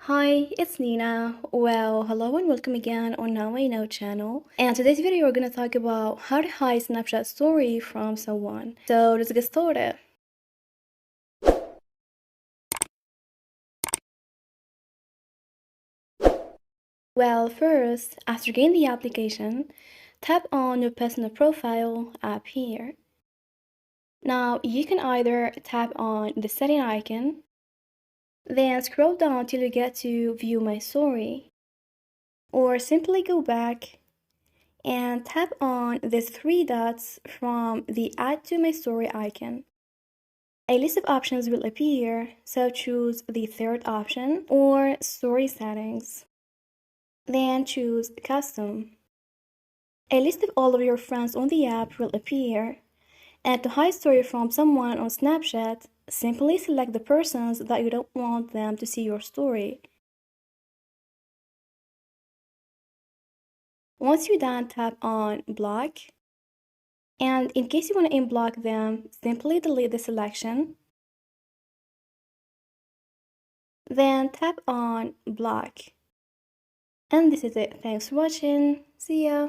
Hi, it's Nina. Well, hello and welcome again on Now I Know channel. And today's video we're gonna talk about how to hide Snapchat story from someone. So let's get started. Well, first, after getting the application, tap on your personal profile app here. Now you can either tap on the setting icon, then scroll down till you get to view my story, or simply go back and tap on these three dots from the Add to My Story icon. A list of options will appear, so choose the third option or Story Settings. Then choose Custom. A list of all of your friends on the app will appear, and to hide story from someone on Snapchat, simply select the persons that you don't want them to see your story. Once you're done, tap on Block. And in case you want to unblock them, simply delete the selection. Then tap on Block. And this is it. Thanks for watching. See ya.